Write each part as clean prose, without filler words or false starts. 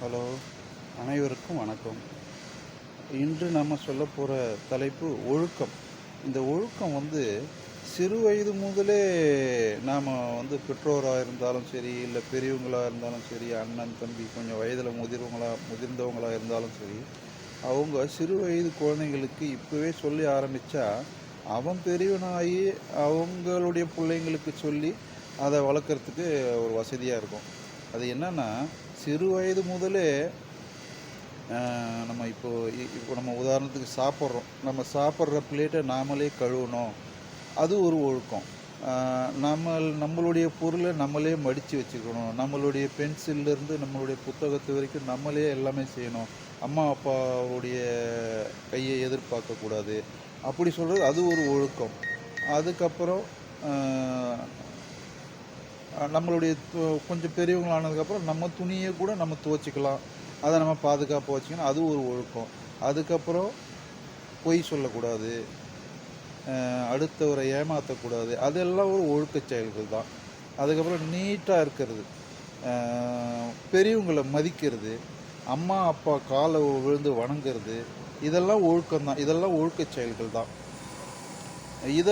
Hello, அனைவருக்கும் வணக்கம். இன்று நம்ம சொல்ல போகிற தலைப்பு ஒழுக்கம். இந்த ஒழுக்கம் சிறு வயது முதலே நாம் பெற்றோராக இருந்தாலும் சரி, இல்லை பெரியவங்களாக இருந்தாலும் சரி, அண்ணன் தம்பி கொஞ்சம் வயதில் முதிர்ந்தவங்களாக இருந்தாலும் சரி, அவங்க சிறு வயது குழந்தைங்களுக்கு இப்போவே சொல்லி ஆரம்பித்தா அவன் பெரியவனாகி அவங்களுடைய பிள்ளைங்களுக்கு சொல்லி அதை வளர்க்குறதுக்கு ஒரு வசதியாக இருக்கும். அது என்னென்னா, சிறு வயது முதலே இப்போ நம்ம உதாரணத்துக்கு சாப்பிட்றோம். நம்ம சாப்பிட்ற பிளேட்டை நாமளே கழுவணும். அது ஒரு ஒழுக்கம். நம்மளுடைய பொருளை நம்மளே மடித்து வச்சுக்கணும். நம்மளுடைய பென்சில்லேருந்து நம்மளுடைய புத்தகத்து வரைக்கும் நம்மளே எல்லாமே செய்யணும். அம்மா அப்பாவுடைய கையை எதிர்பார்க்கக்கூடாது. அப்படி சொல்கிறது அது ஒரு ஒழுக்கம். அதுக்கப்புறம் நம்மளுடைய கொஞ்சம் பெரியவங்களானதுக்கப்புறம் நம்ம துணியை கூட நம்ம துவைச்சிக்கலாம். அதை நம்ம பாதுகாப்பாக வச்சுக்கணும். அது ஒரு ஒழுக்கம். அதுக்கப்புறம் பொய் சொல்லக்கூடாது, அடுத்தவரை ஏமாற்றக்கூடாது. அதெல்லாம் ஒரு ஒழுக்க செயல்கள் தான். அதுக்கப்புறம் நீட்டாக இருக்கிறது, பெரியவங்களை மதிக்கிறது, அம்மா அப்பா காலை விழுந்து வணங்குறது, இதெல்லாம் ஒழுக்கம்தான். இதெல்லாம் ஒழுக்க செயல்கள் தான். இதை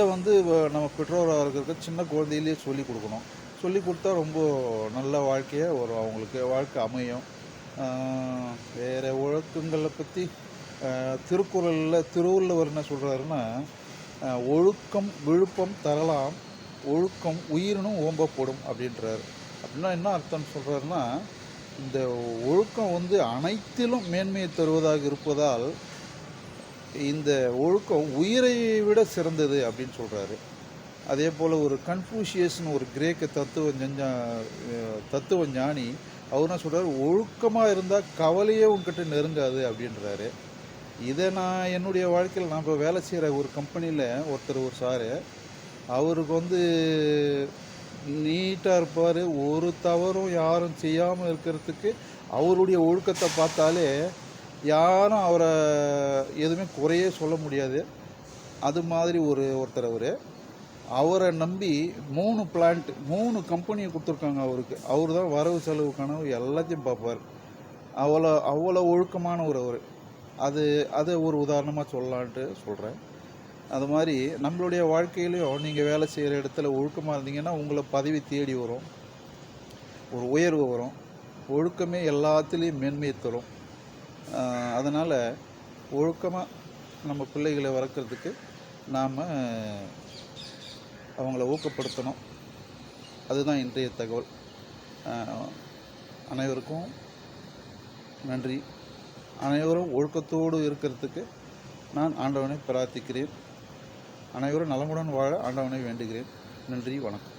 நம்ம பெற்றோராக இருக்கிறதுக்கு சின்ன குழந்தையிலேயே சொல்லி கொடுக்கணும். சொல்லி கொடுத்தா ரொம்ப நல்ல வாழ்க்கையாக அவங்களுக்கு வாழ்க்கை அமையும். வேறு ஒழுக்கங்களை பற்றி திருக்குறளில் திருவள்ளுவர் என்ன சொல்கிறாருன்னா, ஒழுக்கம் விழுப்பம் தரலாம், ஒழுக்கம் உயிரினும் ஓம்பப்படும் அப்படின்றார். அப்படின்னா என்ன அர்த்தம்னு சொல்கிறாருன்னா, இந்த ஒழுக்கம் அனைத்திலும் மேன்மையை தருவதாக இருப்பதால் இந்த ஒழுக்கம் உயிரை விட சிறந்தது அப்படின்னு சொல்கிறாரு. அதே போல் ஒரு கன்ஃபூஷியஸ்னு ஒரு கிரேக்க தத்துவ ஞானி அவர் என்ன சொல்கிறார், ஒழுக்கமாக இருந்தால் கவலையே உங்ககிட்ட நெருங்காது அப்படின்றாரு. இதை நான் என்னுடைய வாழ்க்கையில் நான் இப்போ வேலை செய்கிற ஒரு கம்பெனியில் ஒரு சாரு, அவருக்கு நீட்டாக இருப்பார். ஒரு தவறும் யாரும் செய்யாமல் இருக்கிறதுக்கு அவருடைய ஒழுக்கத்தை பார்த்தாலே யாரும் அவரை எதுவுமே குறையே சொல்ல முடியாது. அது மாதிரி ஒருத்தர் அவரை நம்பி 3 பிளான்ட் 3 கம்பெனியை கொடுத்துருக்காங்க அவருக்கு. அவர் தான் வரவு செலவு கனவு எல்லாத்தையும் பார்ப்பார். அவ்வளோ ஒழுக்கமான அவர். அதை ஒரு உதாரணமாக சொல்லலான்ட்டு சொல்கிறேன். அது மாதிரி நம்மளுடைய வாழ்க்கையிலையும் நீங்கள் வேலை செய்கிற இடத்துல ஒழுக்கமாக இருந்தீங்கன்னா உங்களை பதவி தேடி வரும், ஒரு உயர்வு வரும். ஒழுக்கமே எல்லாத்துலேயும் மேன்மையை தரும். அதனால் ஒழுக்கமாக நம்ம பிள்ளைகளை வளர்க்குறதுக்கு நாம் அவங்கள ஊக்கப்படுத்தணும். அதுதான் இன்றைய தகவல். அனைவருக்கும் நன்றி. அனைவரும் ஒழுக்கத்தோடு இருக்கிறதுக்கு நான் ஆண்டவனை பிரார்த்திக்கிறேன். அனைவரும் நலமுடன் வாழ ஆண்டவனை வேண்டுகிறேன். நன்றி, வணக்கம்.